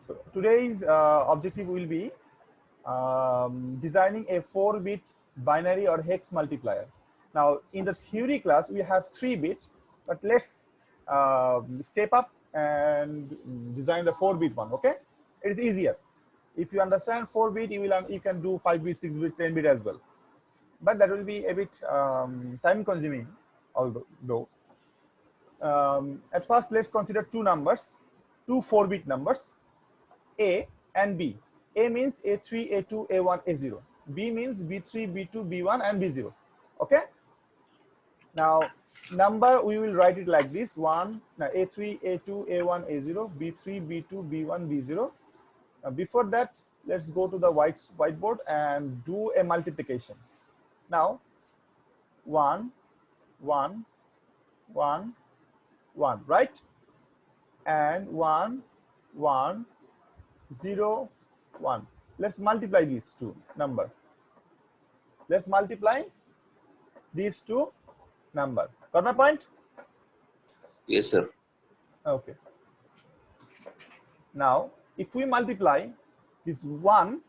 So today's objective will be designing a 4-bit binary or hex multiplier. Now, in the theory class, we have 3-bit, but let's step up and design the 4-bit one. Okay, it is easier. If you understand 4-bit, you can do 5-bit, 6-bit, 10-bit as well. But that will be a bit time-consuming. Although, at first, let's consider two numbers, two 4-bit numbers, A and B. A means A3, A2, A1, A0. B means B3, B2, B1, and B0. Okay. Now, number we will write it like this: A3, A2, A1, A0, B3, B2, B1, B0. Now, before that, let's go to the whiteboard and do a multiplication. Now, 1, 1, 1, 1, right? And 1, 1, 0, 1. Let's multiply these two numbers. Let's multiply these two numbers. Got my point? Yes, sir. Okay. Now, if we multiply this 1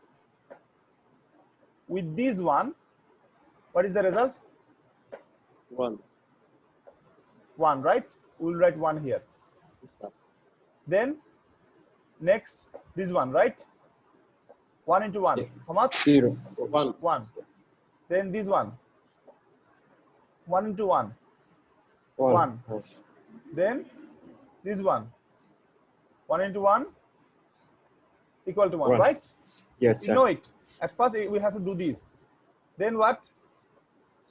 with this one, what is the result? 1. 1, right? We'll write 1 here. Then next, this one, right? 1 into 1. How much? 0. 1. 1. Then this one. 1 into 1. 1. Then this one. 1 into 1 equal to 1, right? Yes, sir. You know it. At first, we have to do this. Then what?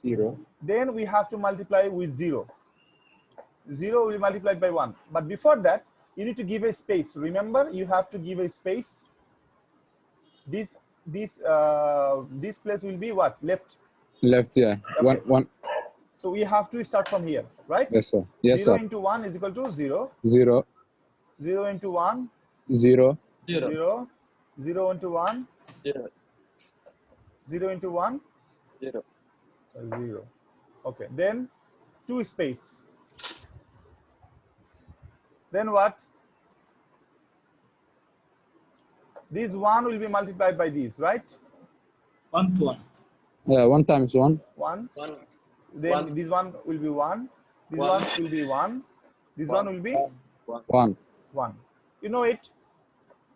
0. Then we have to multiply with 0. 0 will be multiplied by 1. But before that, you need to give a space. Remember, you have to give a space. This place will be what? Left. Left, yeah. Okay. One. So we have to start from here, right? Yes, sir. Yes, 0 sir. into 1 is equal to 0. 0. 0 into 1. 0. 0. 0 into 1. 0. 0 into 1. 0. 0. Okay. Then 2 space. Then what? This 1 will be multiplied by this, right? 1 to 1. Yeah, 1 times 1. 1. 1. Then 1. this one will be 1. This 1. one will be 1. This 1 will be 1. 1. You know it.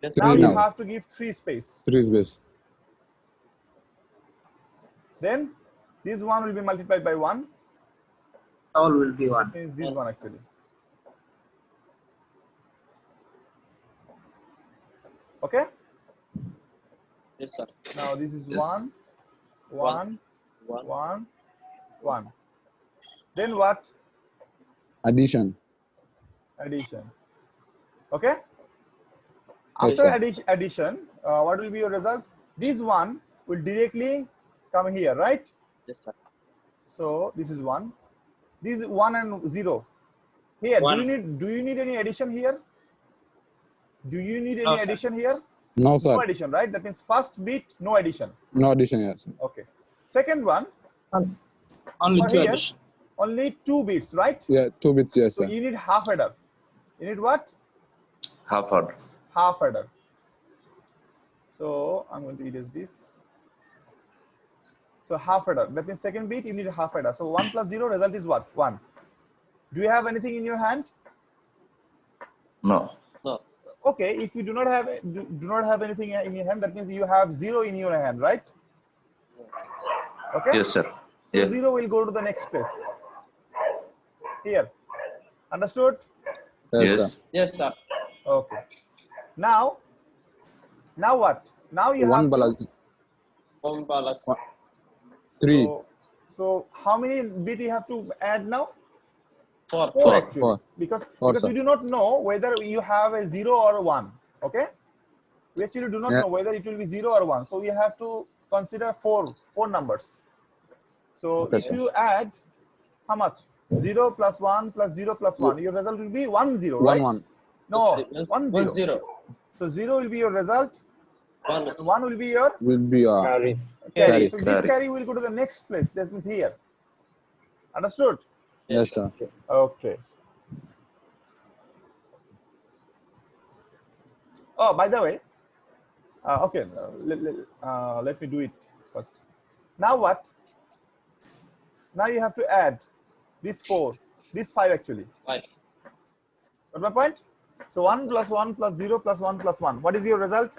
Yes, Now Three you now. have to give 3 space. 3 space. Then this 1 will be multiplied by 1. All will be 1. Means this one actually. Okay. Yes, sir. Now this is Yes. 1, 1, 1. 1, 1. Then what? Addition. Addition. Okay. Yes, After sir. addition, what will be your result? This 1 will directly come here, right? Yes, sir. So this is 1. This is 1 and 0. Here, One. do you need any addition here? Do you need No, any sir. addition here? No, No sir. addition, right? That means first bit, no addition. No addition, yes. Okay. Second one, Only for 2 here, addition. only 2 bits, right? Yeah, 2 bits, yes, So sir. you need half adder. You need what? Half order. Half adder. So I'm going to erase this. So half adder. That means second bit, you need half adder. So 1 plus 0, result is what? 1. Do you have anything in your hand? No. No. Okay, if you do not have anything in your hand, that means you have 0 in your hand, right? Okay. Yes, sir. So Yeah. 0 will go to the next place. Here. Understood? Yes, Yes. sir. Yes, sir. Okay. Now what? Now you 1 have to, balance. 1 balance. 3. so how many bit you have to add now? 4. 4 Four. actually. 4. Because sir. we do not know whether you have a 0 or 1. Okay? We actually do not Yeah. know whether it will be 0 or 1. So we have to consider four numbers. So Okay, if sir. you add how much? 0 plus 1 plus 0 plus 1. Your result will be 1 0, 1 right? 1. No, 1 1 0. 0. So 0 will be your result. 1. 1 will be your Will be carry. Carry. So this Carry. carry will go to the next place. That means here. Understood? yes, sir. Okay. Oh, by the way, okay, let me do it first. Now what? Now you have to add this 4, this 5 actually. 5. Got my point? So 1 plus 1 plus 0 plus 1 plus 1. What is your result?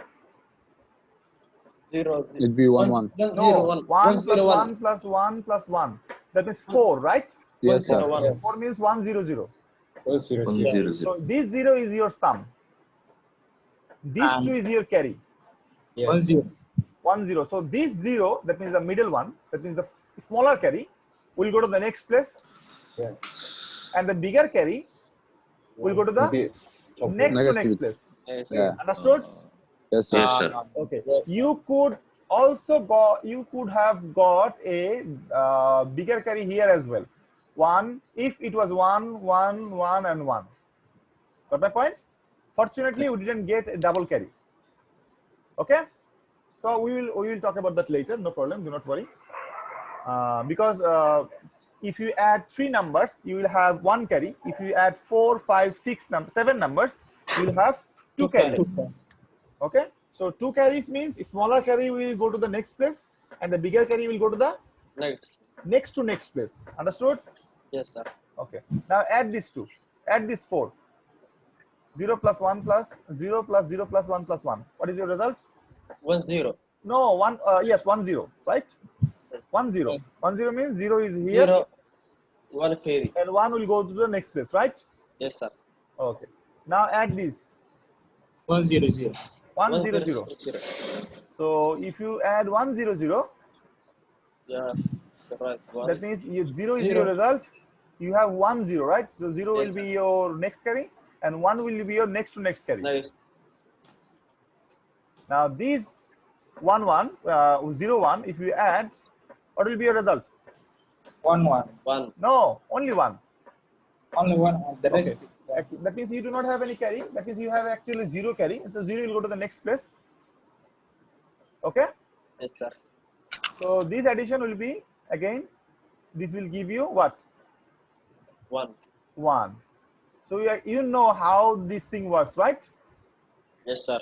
0. It'd be 1 1. 1 No, 0 1. 1 plus 1 plus 1 plus 1. That means 4, right? Yes, sir. 1 0 1. 4 means 1 0 0. 1 0 0. So this 0 is your sum. This 2 is your carry. 1 0. 1 0. So this 0, that means the middle one, that means the smaller carry, will go to the next place. And the bigger carry will go to the next to next place. Yes. Yeah. Understood? Yes, sir. Yes, sir. Okay. Yes. You could also you could have got a bigger carry here as well. 1, if it was 1, 1, 1, and 1. Got my point? Fortunately, we didn't get a double carry. Okay? So we will talk about that later. No problem. Do not worry. Because if you add 3 numbers, you will have 1 carry. If you add 4, 5, 6, 7 numbers, you will have 2 carries. Okay? So 2 carries means smaller carry will go to the next place, and the bigger carry will go to the Next. next to next place. Understood? Yes, sir. Okay. Now add these 2. Add this 4. 0 plus 1 plus 0 plus 0 plus 1 plus 1. What is your result? 1 0. No, 1. Yes, 1 0. Right? Yes. 1 0. 1 0 means 0 is here, 0 1 carry. and 1 will go to the next place. Right? Yes, sir. Okay. Now add this 1 0 0. 1 0 0. So if you add 1 0 0, Yeah. Right. 1. that means 0 is 0. your result. You have 1 0, right? So 0 will Yes, be your next carry, and 1 will be your next to next carry. Nice. Now these 1 1 0 1, if you add, what will be your result? 1 1. 1. No, only 1. Only 1. And the rest. That means you do not have any carry. That means you have actually 0 carry. So 0 will go to the next place. Okay. Yes, sir. So this addition will be again. This will give you what? 1. 1. So you know how this thing works, right? Yes, sir.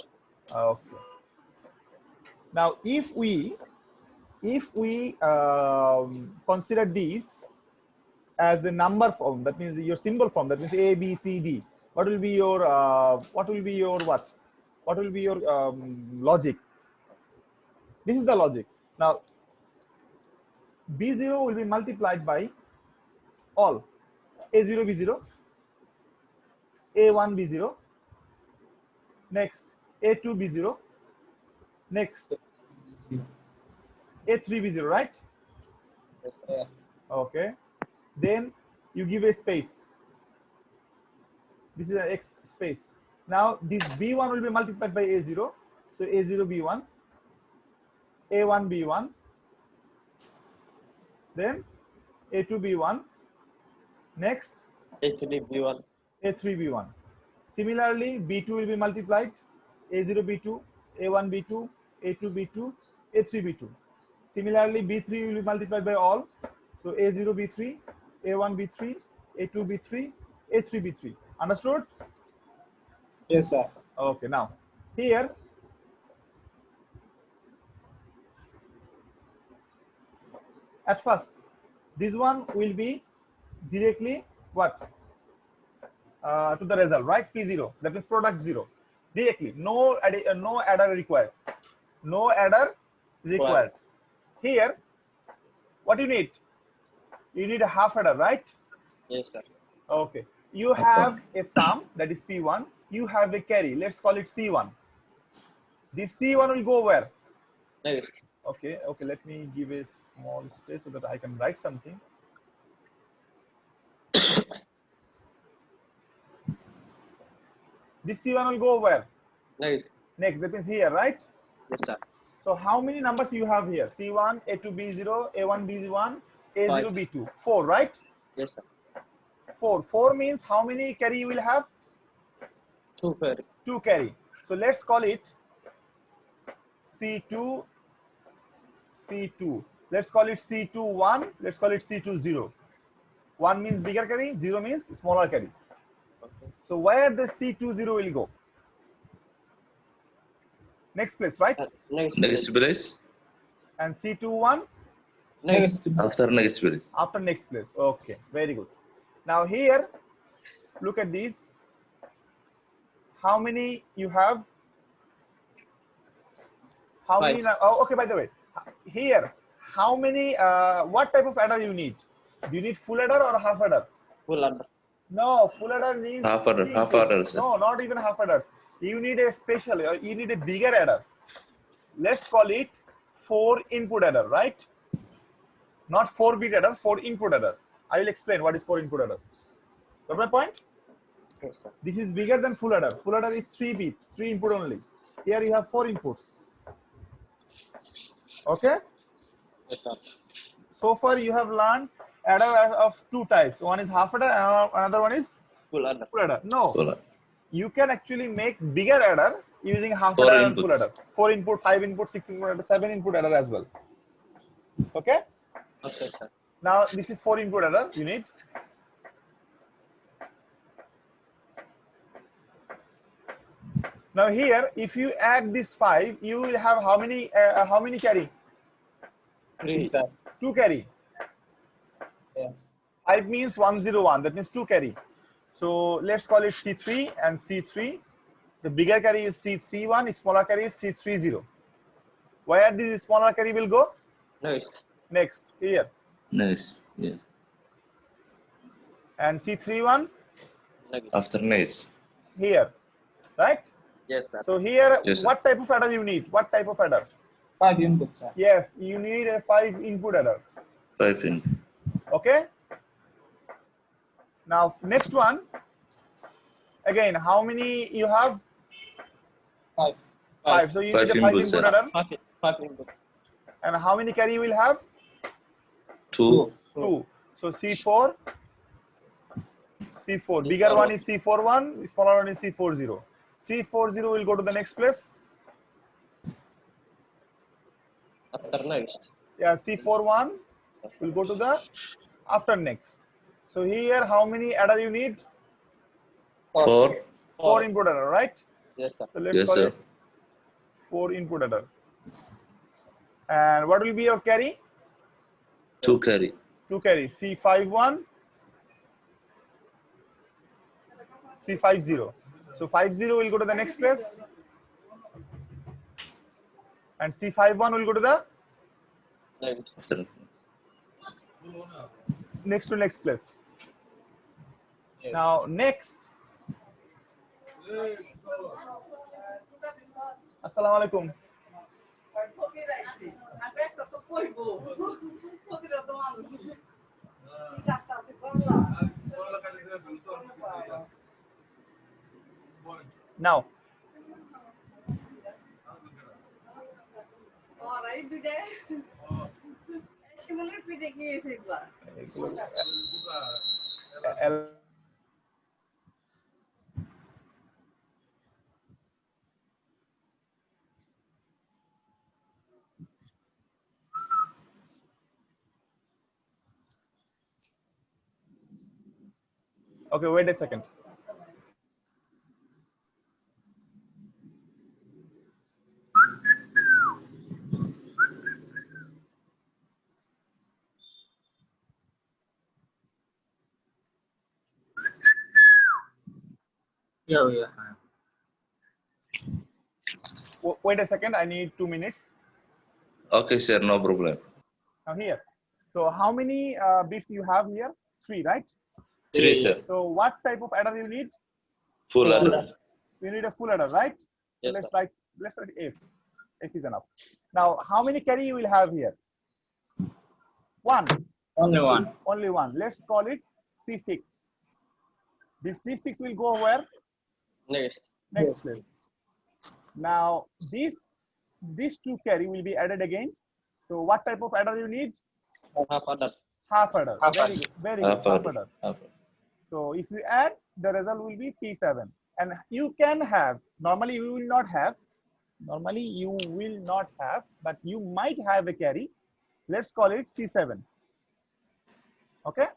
Okay. Now, if we consider these as a number form, that means your symbol form, that means A, B, C, D. What will be your What will be your logic? This is the logic. Now, B0 will be multiplied by all A0 B0, A1 B0, next A2 B0, next A3 B0, right? Yes, sir. Yes. Okay. Then you give a space. This is an X space. Now this B1 will be multiplied by A0. So A0 B1, A1 B1, then A2 B1, next A3 B1. A3 B1. Similarly, B2 will be multiplied, A0 B2, A1 B2, A2 B2, A3 B2. Similarly, B3 will be multiplied by all. So A0 B3, A1 B3, A2 B3, A3 B3. Understood? Yes, sir. Okay, now here at first this one will be directly what? To the result, right? P0, that means product 0. Directly, no adder required. No adder required. Here, what you need? You need a half adder, right? Yes, sir. Okay. You have a sum, that is P1. You have a carry. Let's call it C1. This C1 will go where? Nice. Okay. Okay. Let me give a small space so that I can write something. This C1 will go where? Nice. Next. That means here, right? Yes, sir. So how many numbers you have here? C1, A2, B0, A1, B1, A0, 5. B2. 4, right? Yes, sir. 4. 4 means how many carry you will have? 2 carry. 2 carry. So let's call it C2, C2. Let's call it C2 1. Let's call it C2 0. 1 means bigger carry, 0 means smaller carry. Okay. So where the C2 0 will go? Next place, right? Next. Next place. And C21 Next. After next place. after next place. Okay, very good. Now here, look at these. How many you have? How Five. many? Oh, okay. By the way, here, how many? What type of adder you need? Do you need full adder or half adder? Full adder. No, full adder needs Half adder, 3 half inputs. adder, sir. No, not even half adder. You need a special. You need a bigger adder. Let's call it 4 input adder, right? Not 4-bit adder, 4 input adder. I will explain what is 4 input adder. Got my point? Yes, sir. This is bigger than full adder. Full adder is 3 bit, 3 input only. Here you have 4 inputs. Okay? Yes, sir. So far you have learned adder of 2 types. One is half adder and another one is Full adder. full adder. No, Full. you can actually make bigger adder using half 4 adder and full inputs. adder. 4 input, 5 input, 6 input, 7 input adder as well. Okay? Okay, sir. Now this is 4 input adder you need. Now here, if you add this 5, you will have how many carry? 3. Sir. 2 carry. Yeah. 5 means 101. That means 2 carry. So let's call it C3 and C3. The bigger carry is C31. Smaller carry is C30. Where this smaller carry will go? Next. Next here. Next. Yeah. And C31 Next. After next. here. Right? Yes, sir. So here, Yes, sir. what type of adder you need? What type of adder? 5 inputs, sir. Yes, you need a 5 input adder. 5 in. Okay. Now next one. Again, how many you have? 5. 5. So you 5 need a 5 inputs, input sir. adder. 5 input. And how many carry you will have? 2. 2. So C4. C4. Bigger one is C41. Smaller one is C40. C40 will go to the next place. After next. Yeah, C41 will go to the after next. So here, how many adder you need? 4. 4 input adder, right? Yes, sir. So let's Yes, call sir. it 4 input adder. And what will be your carry? 2 carry. 2 carry. C51, C50. So 50 will go to the next place. And C51 will go to the Next. After next to next place. Yes. Now next. Assalamu alaikum. Now, okay, wait a second. Yeah, yeah. Wait a second. I need 2 minutes. Okay, sir. No problem. Now here. So how many bits you have here? 3, right? 3, sir. So what type of adder you need? Full adder. You need a full adder, right? So Yes, let's sir. write F. F is enough. Now, how many carry you will have here? 1. Only 1. Only 1. Let's call it C6. This C6 will go where? Next. Next Yes. place. Now, these 2 carry will be added again. So what type of adder you need? Half adder. Half adder. Half Very adder. good. Very good. Half Half adder. adder. Half adder. So if you add, the result will be P7. And you can have, normally you will not have, but you might have a carry. Let's call it C7. Okay?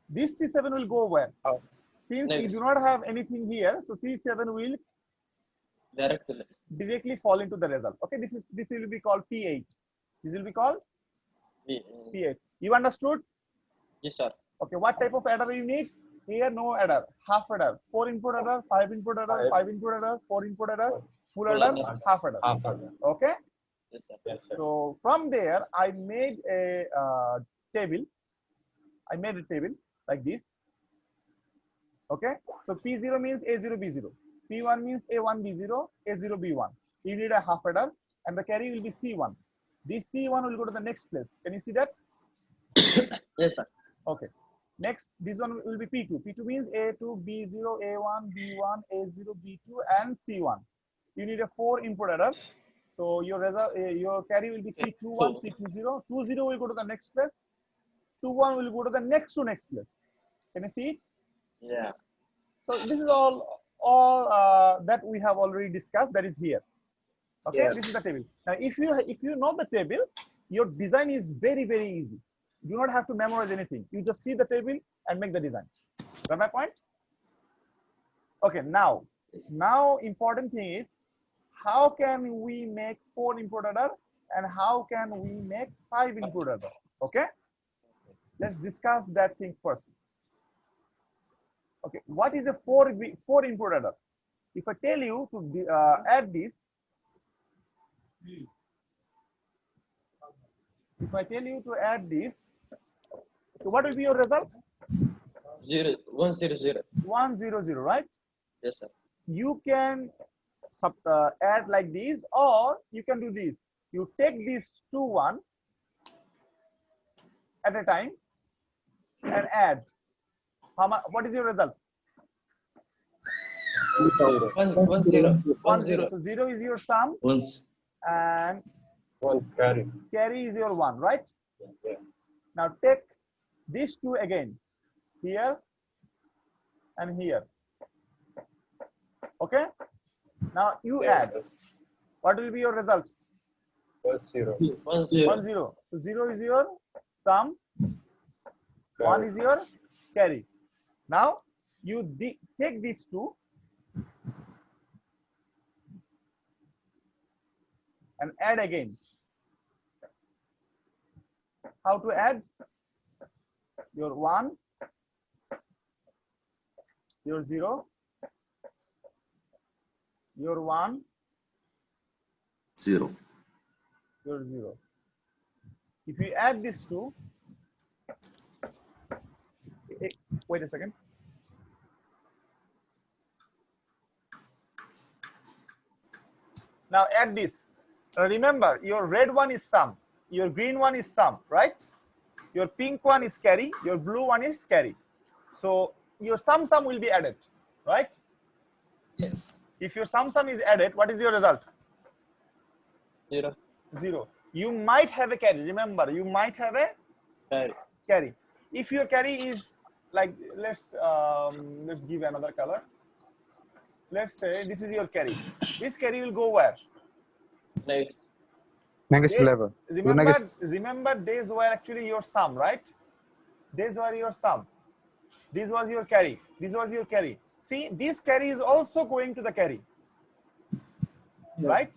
This C7 will go where? Oh. Since you Next. do not have anything here, so C7 will Directly. directly fall into the result. Okay, this will be called P8. This will be called B. P8. You understood? Yes, sir. Okay, what type of adder you need? Here, no adder, half adder, 4 input adder, 5 input adder, 5 input adder, 4 input adder, full adder, half adder. Okay. Yes, sir. So from there, I made a table. I made a table like this. Okay. So P0 means A0 B0. P1 means A1 B0, A0 B1. You need a half adder, and the carry will be C1. This C1 will go to the next place. Can you see that? Yes, sir. Okay. Next, this one will be P2. P2 means A2, B0, A1, B1, A0, B2, and C1. You need a 4 input adder. So your result, your carry will be C21, C20. 20 will go to the next place. 21 will go to the next place. Can you see? Yeah. So this is all that we have already discussed. That is here. Okay, Yes. This is the table. Now, if you know the table, your design is very easy. You do not have to memorize anything. You just see the table and make the design. Got my point? Okay, now important thing is, how can we make 4 input adder and how can we make 5 input adder? Okay, let's discuss that thing first. Okay, what is a 4 input adder? If I tell you to add this, so what will be your result? 0, 1, 0, 0. 1 0 0, right? Yes, sir. You can add like this, or you can do this. You take these 2 1 at a time and add. How much? What is your result? 1, 1, 0. 1, 0. So 0 is your sum, Once. and One's carry. carry is your 1, right? Yeah. Now take these 2 again, here and here. Okay. Now you add. What will be your result? First 0. 1, 0. 1 0. So 0 is your sum, 1 is your carry. Now you take these 2 and add again. How to add? Your 1, your 0, your 1, 0. your 0. If you add these 2, wait a second. Now add this. Remember, your red one is sum, your green one is sum, right? Your pink one is carry, your blue one is carry. So your sum will be added, right? Yes. If your sum is added, what is your result? 0. 0. You might have a carry. Remember, you might have a Carry. carry. If your carry is like, let's give another color. Let's say this is your carry. This carry will go where? Next. Next Days- level. Remember days were actually your sum, right? Days were your sum. This was your carry. This was your carry. See, this carry is also going to the carry, right?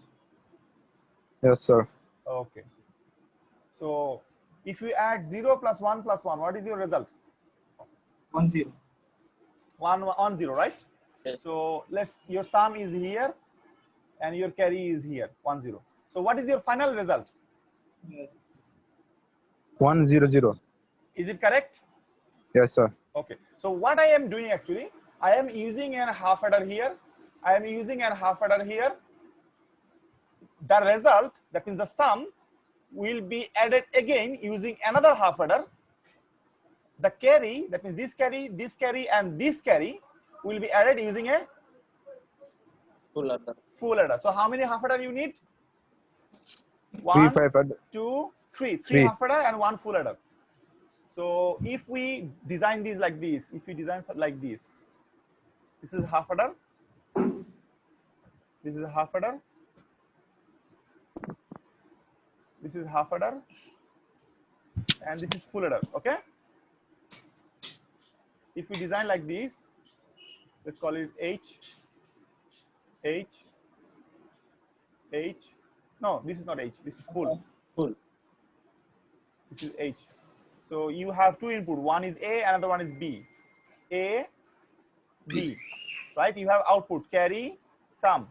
Yes, sir. Okay. So if you add 0 plus 1 plus 1, what is your result? 1, 0. 1 0, right? Yes. So your sum is here and your carry is here, 1 0. So what is your final result? Yes. 1 0 0. Is it correct? Yes, sir. Okay. So what I am doing actually, I am using a half adder here. I am using a half adder here. The result, that means the sum, will be added again using another half adder. The carry, that means this carry, and this carry will be added using a Full adder. full adder. So how many half adder you need? 3 1, 5 add. 2, 3. 3 Three. half adder and 1 full adder. So if we design these like this, this is half adder. This is half adder. This is half adder. And this is full adder. Okay. If we design like this, let's call it H, H, H. No, this is not H. This is full. Full. This is H. So you have two input. One is A, another one is B. A, B. Right? You have output carry, sum,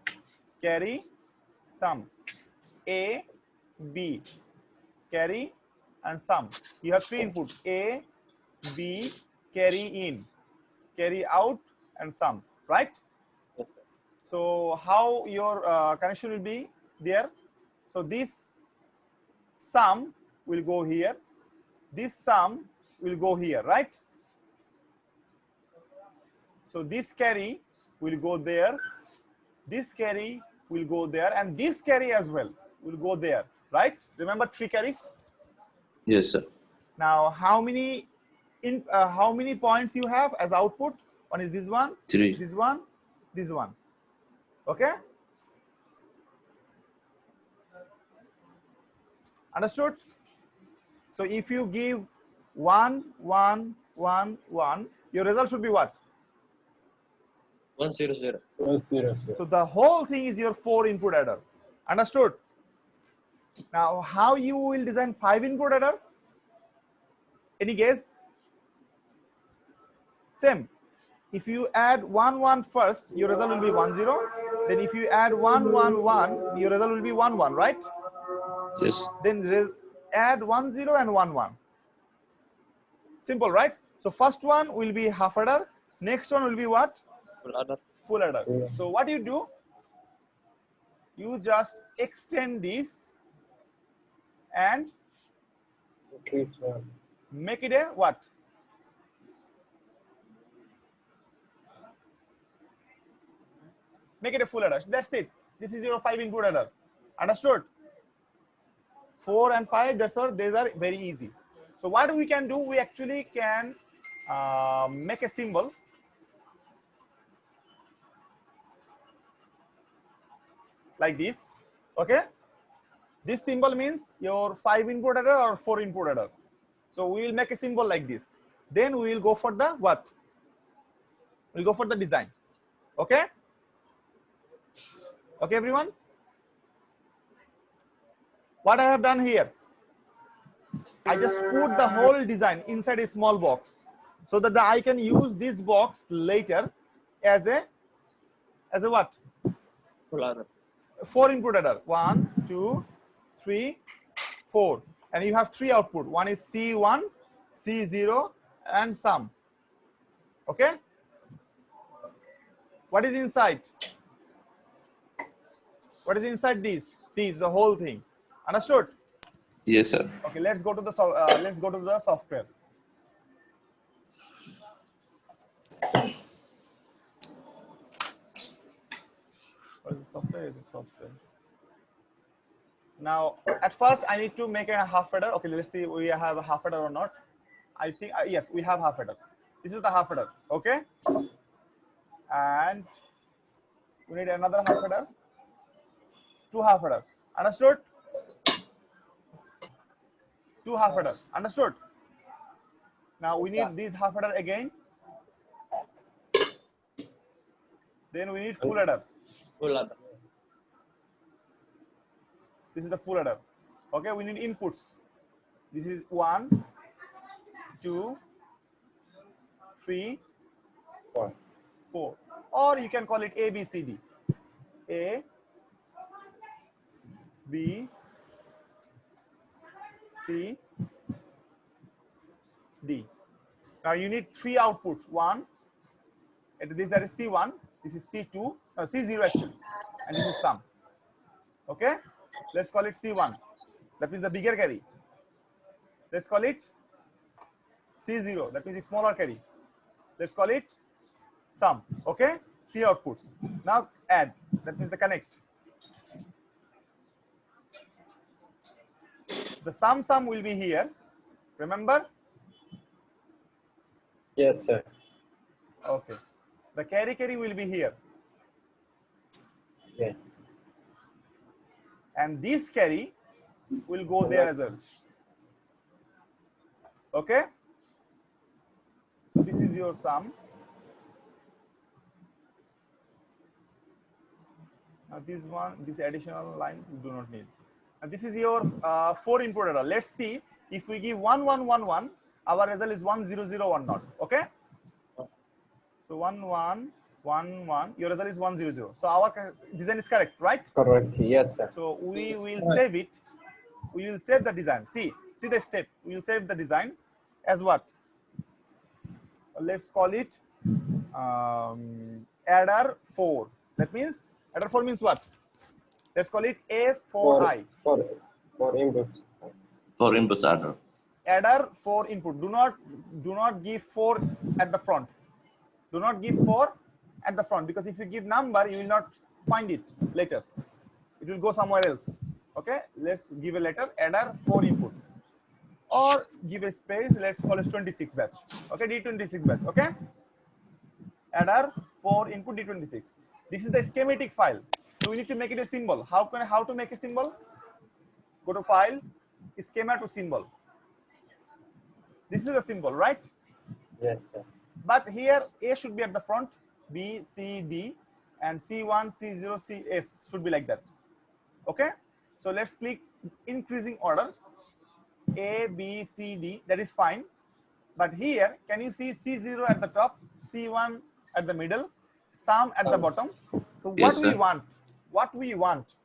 carry, sum. A, B, carry, and sum. You have three input: A, B, carry in, carry out, and sum. Right? Yes, sir. So how your connection will be there? So this sum will go here. This sum will go here, right? So this carry will go there. This carry will go there, and this carry as well will go there, right? Remember 3 carries. Yes, sir. Now, how many points you have as output? One is this one, 3. this one, this one. Okay. Understood? So if you give 1, 1, 1, 1, your result should be what? 100. 100. So the whole thing is your 4 input adder. Understood? Now, how you will design 5 input adder? Any guess? Same. If you add 1, 1 first, your result will be 1, 0. Then if you add 1, 1, 1, your result will be 1, 1, right? Yes. Then add 1, 0 and 1, 1. Simple, right? So first one will be half adder. Next one will be what? Full adder. Full adder. Yeah. So what you do? You just extend this and Increase 1. make it a what? Make it a full adder. That's it. This is your 5 input adder. Understood? 4 and 5, these are very easy. So what we can do, we actually can make a symbol like this. Okay? This symbol means your 5 input adder or 4 input adder. So we will make a symbol like this. Then we will go for the what? We'll go for the design. Okay? Okay, everyone? What I have done here, I just put the whole design inside a small box so that I can use this box later as a what? Full adder. 4 input adder. 1, 2, 3, 4. And you have 3 output. One is C1, C0, and sum. Okay? What is inside? What is inside this? This, the whole thing. Understood? Yes, sir. Okay, let's go to the software. What is the software? Is the software. Now, at first, I need to make a half adder. Okay, let's see we have a half adder or not. I think yes, we have half adder. This is the half adder. Okay, and we need another half adder. 2 half adder. Understood? 2 half adder. Understood? Now we need this half adder again. Then we need full adder. Full adder. This is the full adder. Okay, we need inputs. This is 1, 2, 3, 4. 4. Or you can call it A, B, C, D. A, B, C, D. Now you need 3 outputs. One, that is C1, this is C2, no, C0 actually, and this is sum. Okay, let's call it C1. That means the bigger carry. Let's call it C0. That means the smaller carry. Let's call it sum. Okay, 3 outputs. Now add. That means the connect. The sum will be here. Remember? Yes, sir. Okay. The carry will be here. Yeah. And this carry will go there as well. Okay? So this is your sum. This additional line we do not need. And this is your 4 input error. Let's see if we give 1 1 1 1, our result is 1 0 0 1 0. Okay. So 1 1 1 1, your result is 1 0 0. So our design is correct, right? Correct. Yes, sir. So we Yes, will correct. save it. We will save the design. See the step. We will save the design as what? Let's call it adder 4. That means adder 4 means what? Let's call it A4I. For input. For input adder. Adder 4 input. Do not give 4 at the front. Do not give 4 at the front, because if you give number, you will not find it later. It will go somewhere else. Okay, let's give a letter adder 4 input, or give a space. Let's call it 26 batch. Okay, D26 batch. Okay, adder 4 input D26. This is the schematic file. So we need to make it a symbol. How to make a symbol? Go to file, schema to symbol. This is a symbol, right? Yes, sir. But here A should be at the front, B, C, D, and C1, C0, CS should be like that. Okay, so let's click increasing order. A, B, C, D, that is fine. But here, can you see C0 at the top, C1 at the middle, sum at the bottom? So Yes, what we sir. want? What we want?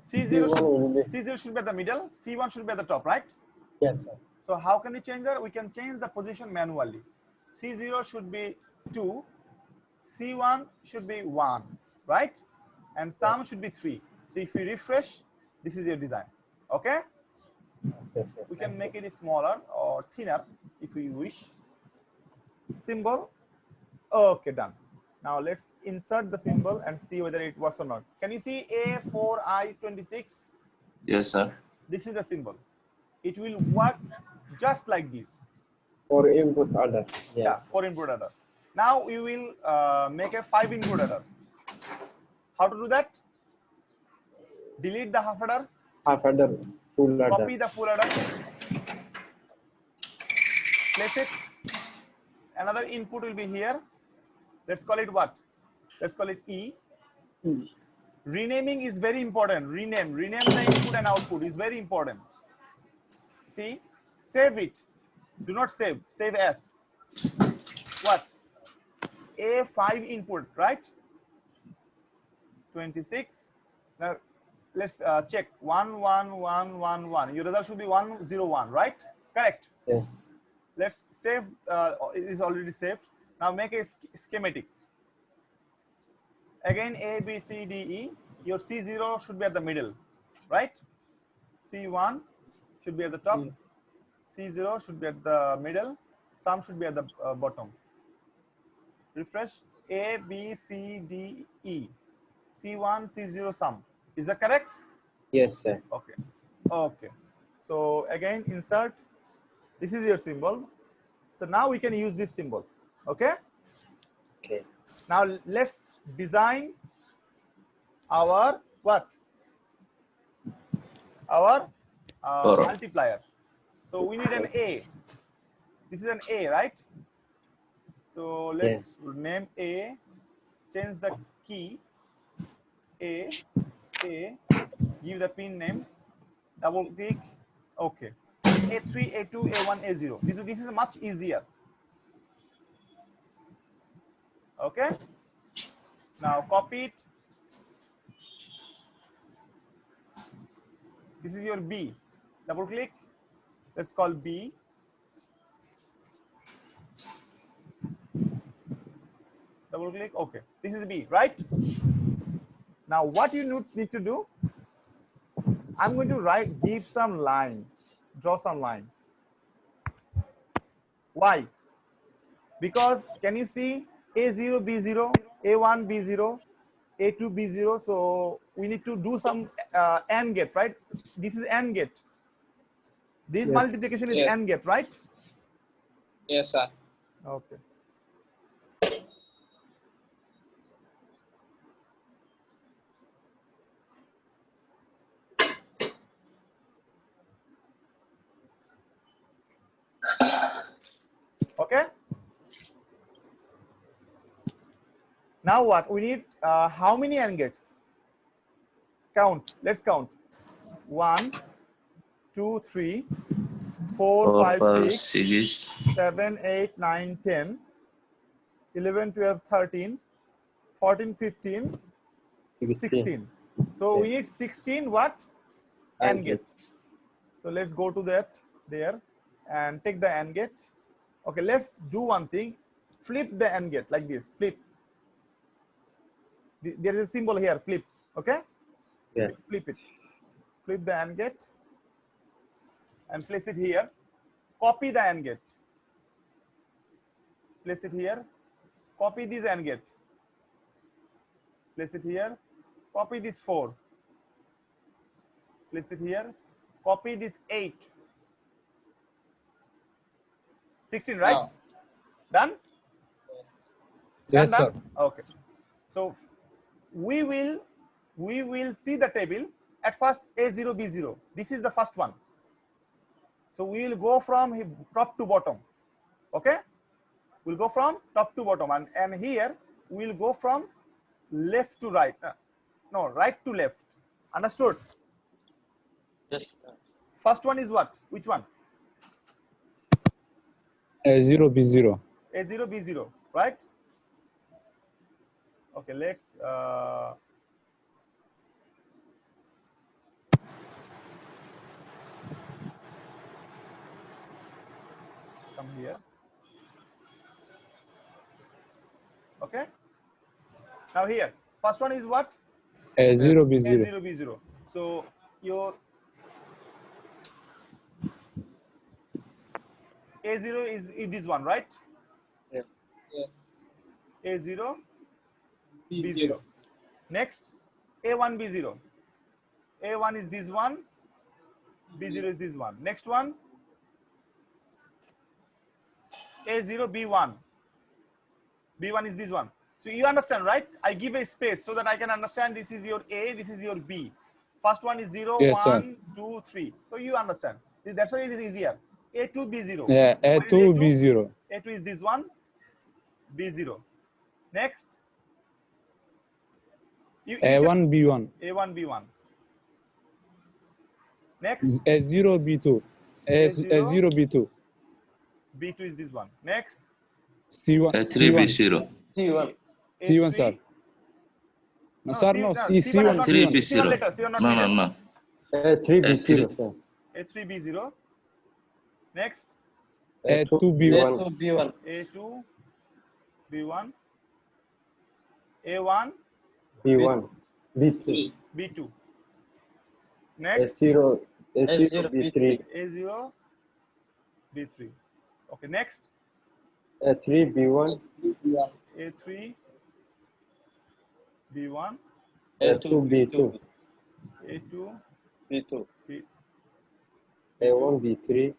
C1 C0 should be at the middle, C1 should be at the top, right? Yes, sir. So how can we change that? We can change the position manually. C0 should be 2, C1 should be 1, right? And sum should be 3. So if you refresh, this is your design. Okay? Yes, sir. We can make it smaller or thinner if we wish. Symbol. Okay, done. Now let's insert the symbol and see whether it works or not. Can you see A4I26? Yes, sir. This is the symbol. It will work just like this. For input order. Yes. Yeah, 4 input adder. Now we will make a 5 input adder. How to do that? Delete the half adder, Half adder, full adder. copy the full adder, place it. Another input will be here. Let's call it what? Let's call it E. Renaming is very important. Rename the input and output is very important. See, save it. Do not save. Save as what? A5 input, right? 26. Now let's check 1 1 1 1 1. Your result should be 1 0 1, right? Correct. Yes. Let's save. It is already saved. Now make a schematic. Again, A, B, C, D, E. Your C0 should be at the middle, right? C1 should be at the top. C0 should be at the middle. Sum should be at the bottom. Refresh. A, B, C, D, E. C1, C0, sum. Is that correct? Yes, sir. Okay. Okay. So again, insert. This is your symbol. So now we can use this symbol. Okay. Okay. Now let's design our what? Our multiplier. So we need an A. This is an A, right? So let's name A. Change the key. A. Give the pin names. Double click. Okay. A3, A2, A1, A0. This is much easier. Okay. Now copy it. This is your B. Double click. Let's call B. Double click. Okay. This is B, right? Now what you need to do? I'm going to give some line, draw some line. Why? Because can you see A0, B0, A1, B0, A2, B0? So we need to do some AND gate, right? This is AND gate. This multiplication is AND gate, right? Yes, sir. Okay. Okay. Now what? We need how many AND gates? Count. Let's count. 1, 2, 3, 4, 4, 5, 5, 6, 6, 7, 8, 9, 10, 11, 12, 13, 14, 15, 16. So we need 16 what? AND gate. So let's go to that there and take the AND gate. Okay, let's do one thing. Flip the AND gate like this. Flip. There is a symbol here. Flip. Okay. Yeah. Flip it. Flip the AND gate and place it here. Copy the AND gate. Place it here. Copy this AND gate. Place it here. Copy this 4. Place it here. Copy this 8. 16, right? Now. Done? Yes, Done? sir. Okay. So we will see the table at first A0, B0. This is the first one. So we will go from top to bottom. Okay? We'll go from top to bottom, and here we'll go from left to right. No, right to left. Understood? Yes. First one is what? Which one? A0, B0. A0, B0, right? Okay, let's come here. Okay. Now here, first one is what? A0, B0. A0, B0. So your A0 is this one, right? Yes. A0, B0. B0. Next, A1, B0. A1 is this one, B0 is this one. Next one, A0, B1. B1 is this one. So you understand, right? I give a space so that I can understand this is your A, this is your B. First one is 0, Yes, sir. 1, 2, 3. So you understand. That's why it is easier. A2, B0. Yeah, What is A2, B0. A2 is this one, B0. Next, you A1, B1. A1, B1. Next, A0, B2. A0, B2. B2 is this one. Next, C1. 3, C1. B0. T1. C1, A3. sir. No, No, sir, C, no. no, C1, C1 is not Three C1. B C1 zero. later. C1 not No, needed. no, no. 3 B0, sir. A3, B0. Next, A2, B1. A2, B1. A2, B1. A1, B1. B2. B2. Next, A0, A0, B3. A0, B3. Okay, next, A3, B1. A3, B1, A2, B2. A2, B2. B, A1, B3.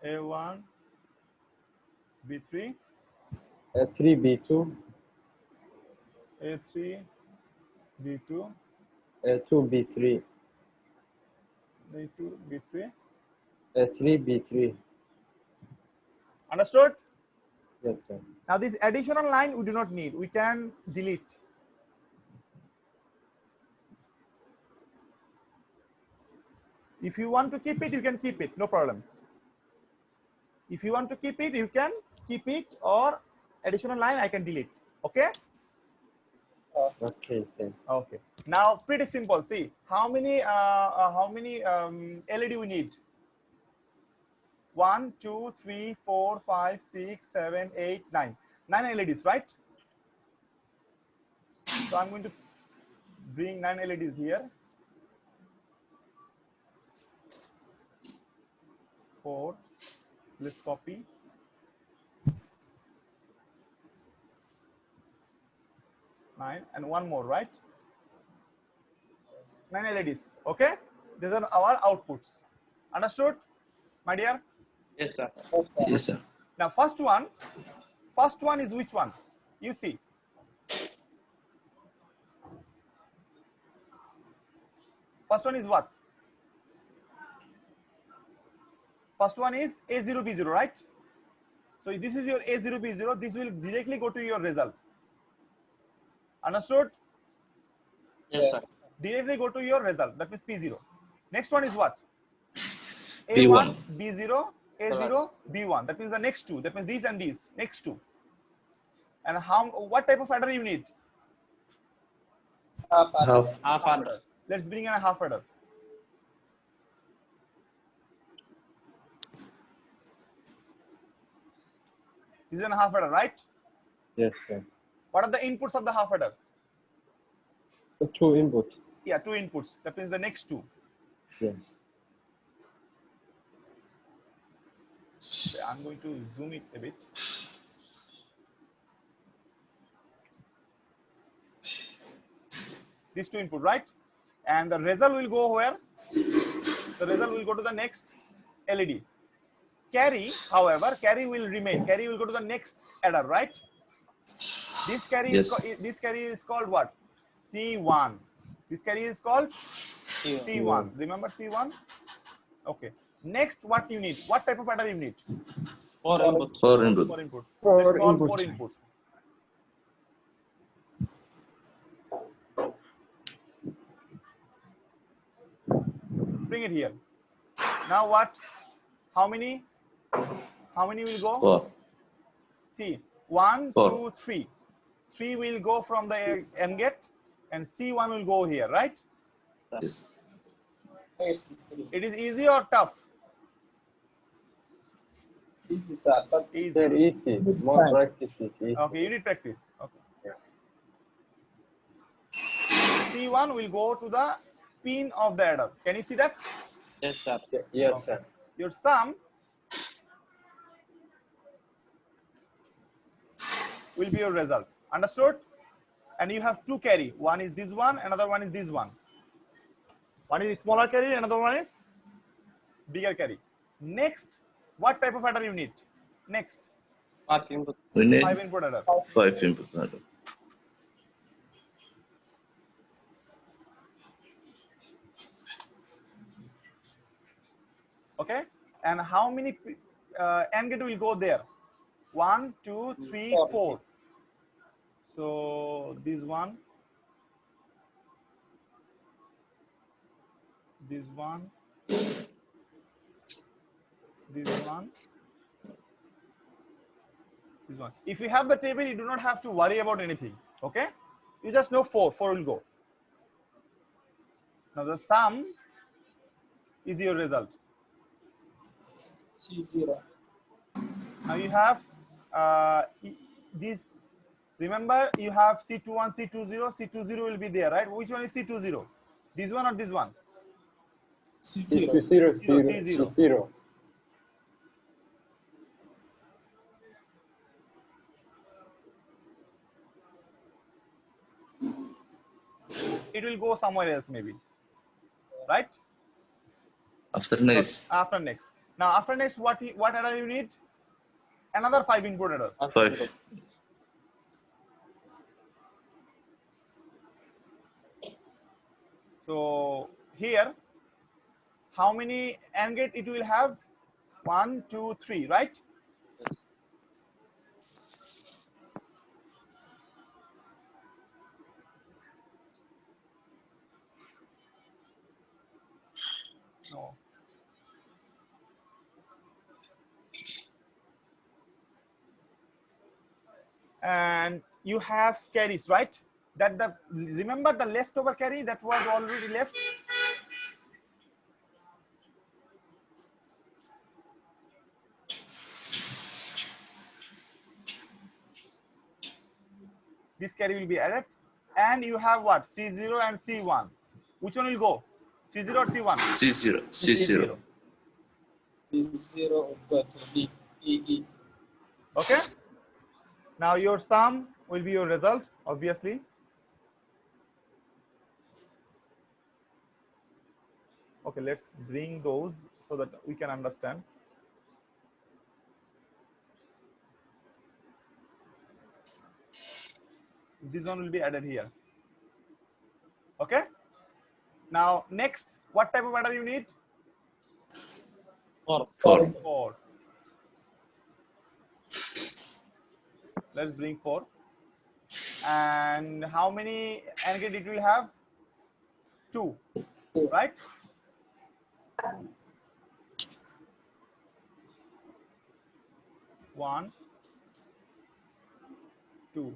A1, B3, A3, B2. A3, B2, A2, B3. A2, B3. A3, B3. Understood? Yes, sir. Now this additional line we do not need. We can delete. If you want to keep it, you can keep it. No problem. If you want to keep it, you can keep it, or additional line I can delete. Okay? Okay, sir. Okay. Now pretty simple. See how many LED we need? 1, 2, 3, 4, 5, 6, 7, 8, 9. 9 LEDs, right? So I'm going to bring 9 LEDs here. 4. Let's copy. 9 and one more, right? 9 LEDs. Okay? These are our outputs. Understood, my dear? Yes, sir. Yes, sir. Now first one is which one? You see. First one is what? First one is A0, B0, right? So this is your A0, B0. This will directly go to your result. Understood? Yes, sir. Directly go to your result. That means P0. Next one is what? P1. A1, B0, A0, B1. That means the next two. That means these and these. Next two. And what type of adder you need? Half. Half adder. Let's bring in a half adder. This is a half adder, right? Yes, sir. What are the inputs of the half adder? The two input. Yeah, two inputs. That means the next two. Yes. Okay, I'm going to zoom it a bit. These two input, right? And the result will go where? The result will go to the next LED. Carry, however, carry will remain. Carry will go to the next adder, right? This carry Yes. this carry is called what? C1. This carry is called C1. Remember C1? Okay. Next, what you need? What type of adder you need? 4 input. 4 input. 4 input. Four Let's call input. 4 input. Bring it here. Now what? How many? How many will go? 4. See, 1, Four. 2, 3. 3 will go from the AND gate, and C1 will go here, right? Yes. Yes, It is easy or tough? easy, sir. But Easy. They're easy. It's More time. practice is easy. Okay, you need practice. Okay. Yeah. C1 will go to the pin of the adder. Can you see that? Yes, sir. Yes, sir. Your sum will be your result. Understood? And you have two carry. One is this one, another one is this one. One is smaller carry, another one is bigger carry. Next, what type of adder you need? Next, 5 input. We need 5 input adder. 5 input. Okay? And how many AND gate will go there? 1, 2, 3, 4. So this one, this one, this one, this one. If you have the table, you do not have to worry about anything. Okay? You just know 4. 4 will go. Now the sum is your result. C0. Now you have this. Remember, you have C21, C20, C20 will be there, right? Which one is C20? This one or this one? C0. Zero, C0. zero, zero. It will go somewhere else maybe, right? After next. After next. Now after next, what adder you need? Another 5 input adder. 5. So here, how many AND gate it will have? 1, 2, 3, right? Yes. No. And you have carries, right? Remember the leftover carry that was already left? This carry will be added, and you have what? C0 and C1. Which one will go? C0 or C1? C0. C0. C0 will go to B. EE. Okay. Now your sum will be your result, obviously. Okay, let's bring those so that we can understand. This one will be added here. Okay. Now next, what type of adder you need? 4. 4. 4. Let's bring 4. And how many AND gate it will have? 2, right? One, 2.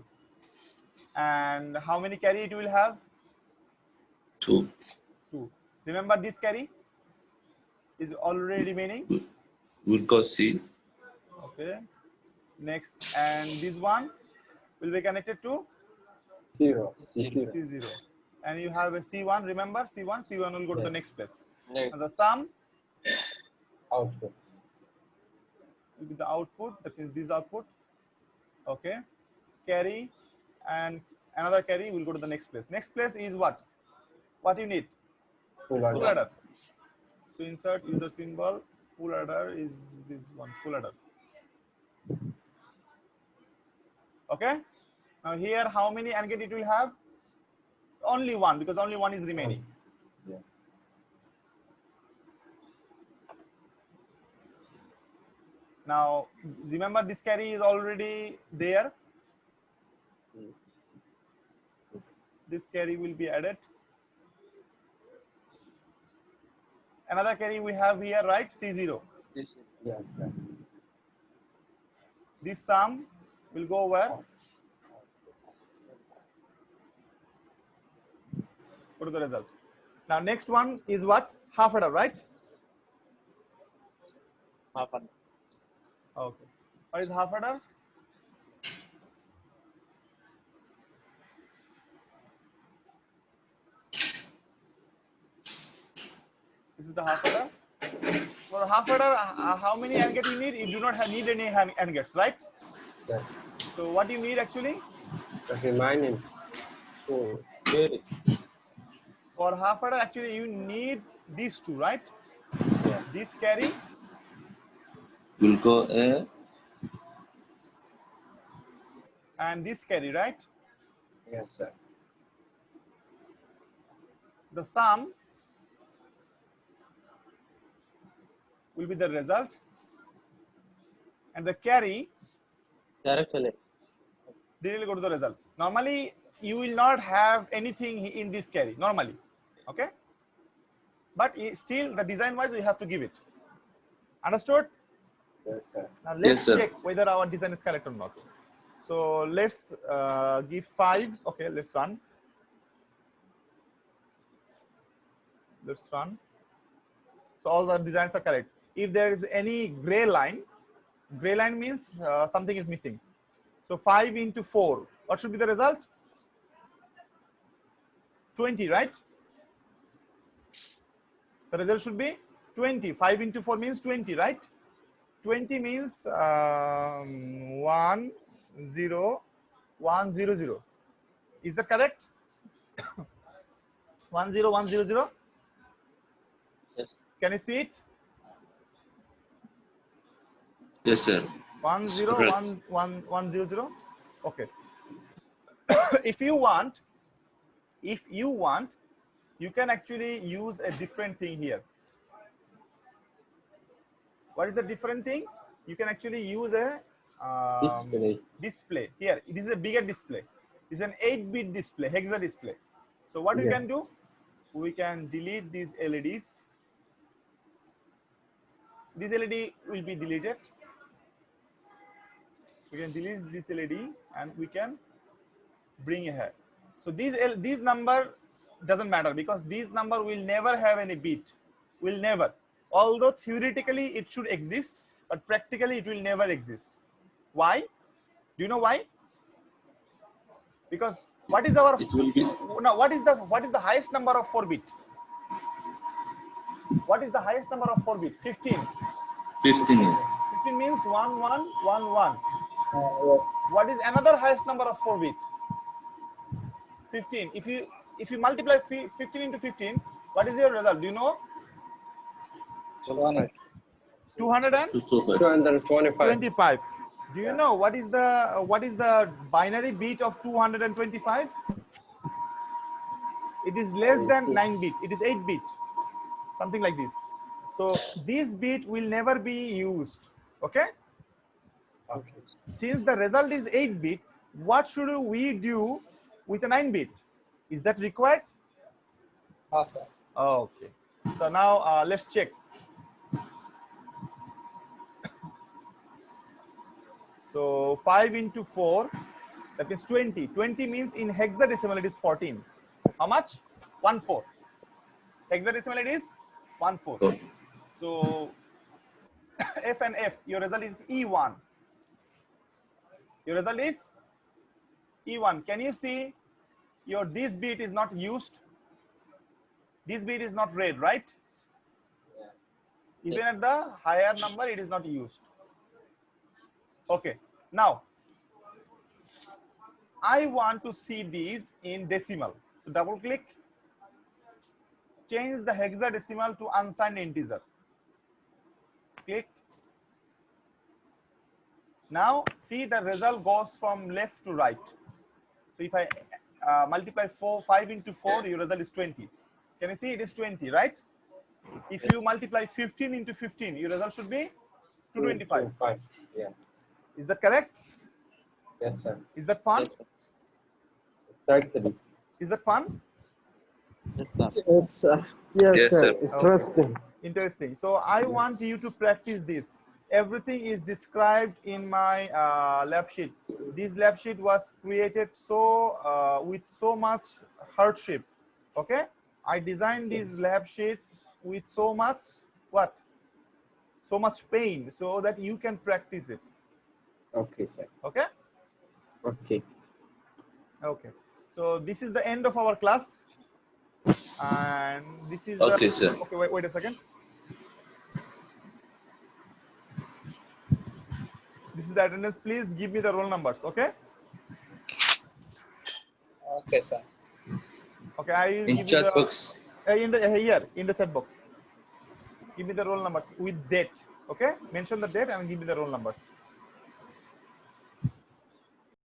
And how many carry it will have? 2. 2. Remember this carry is already remaining. We'll go C. Okay. Next, and this one will be connected to 0. C0. C0. And you have a C1, remember C1? C1 will go to the next place. Next. And the sum Output. will be the output, that means this output. Okay. Carry and another carry will go to the next place. Next place is what? What you need? Full Full adder. adder. So insert user symbol. Full adder is this one. Full adder. Okay. Now here, how many AND gate it will have? Only one, because only one is remaining. Yeah. Now remember this carry is already there. This carry will be added. Another carry we have here, right? C0. This Yes, sir. This sum will go where? Go to the result. Now next one is what? Half adder, right? half an Okay. What is half adder? This is the half adder. For half adder, how many AND gates you need? You do not need any AND gates, right? Yes. So what you need actually? The remaining 2. carry. For half adder, actually you need these two, right? Yeah. This carry We'll go A. and this carry, right? Yes, sir. The sum will be the result, and the carry Directly. will go to the result. Normally, you will not have anything in this carry, normally, okay? But still, the design-wise, we have to give it. Understood? Yes, sir. Now, Yes, let's sir. check whether our design is correct or not. So, let's give 5. Okay, let's run. Let's run. So, all the designs are correct. If there is any gray line means something is missing. So 5 into 4, what should be the result? 20, right? The result should be 20. 5 into 4 means 20, right? 20 means 1, 0, 1, 0, 0. Is that correct? 1, 0, 1, 0, 0. Yes. Can you see it? Yes, sir. 1, 0, Correct. 1, 1, 1, 0, 0. Okay. If you want, you can actually use a different thing here. What is the different thing? You can actually use a display. Here, this is a bigger display. It's an 8-bit display, hexa display. So what we Yeah. can do? We can delete these LEDs. This LED will be deleted. We can delete this LED and we can bring it here. So these number doesn't matter because these number will never have any bit. Will never. Although theoretically it should exist, but practically it will never exist. Why? Do you know why? Because what is our It will be now? What is the highest number of 4-bit? What is the highest number of 4-bit? 15. 15. 15 means 1, 1, 1, 1. Yes. What is another highest number of 4-bit? 15. If you multiply 15 into 15, what is your result? Do you know? 20. 225. 225. Do you know what is the binary bit of 225? It is less than 9 bit. It is 8 bit, something like this. So this bit will never be used. Okay. Okay. Since the result is 8 bit, what should we do with a 9-bit? Is that required? हाँ sir. Okay. So now let's check. So 5 into 4, that means 20. 20 means in hexadecimal it is 14. How much? 1/4. Hexadecimal it is 1/4. Oh, So F and F, your result is E1. Your result is E1. Can you see your this bit is not used? This bit is not read, right? Even at the higher number, it is not used. Okay. Now, I want to see these in decimal. So double click. Change the hexadecimal to unsigned integer. Click. Now, see the result goes from left to right. So if I multiply 5 into 4, your result is 20. Can you see it is 20, right? If you multiply 15 into 15, your result should be 225. 5. Yeah. Is that correct? Yes, sir. Is that fun? Yes, sir. Exactly. Is that fun? Yes, sir. It's yes, Yes, sir. sir. Interesting. Interesting. So I want you to practice this. Everything is described in my lab sheet. This lab sheet was created so with so much hardship. Okay, I designed these lab sheets with so much what? So much pain, so that you can practice it. Okay, sir. Okay. Okay. Okay. So this is the end of our class, and this is Okay, the, sir. Okay, wait a second. This is the attendance. Please give me the roll numbers. Okay. Okay, sir. Okay, I will In give you chat the box. in the here in the chat box. Give me the roll numbers with date. Okay, mention the date and give me the roll numbers.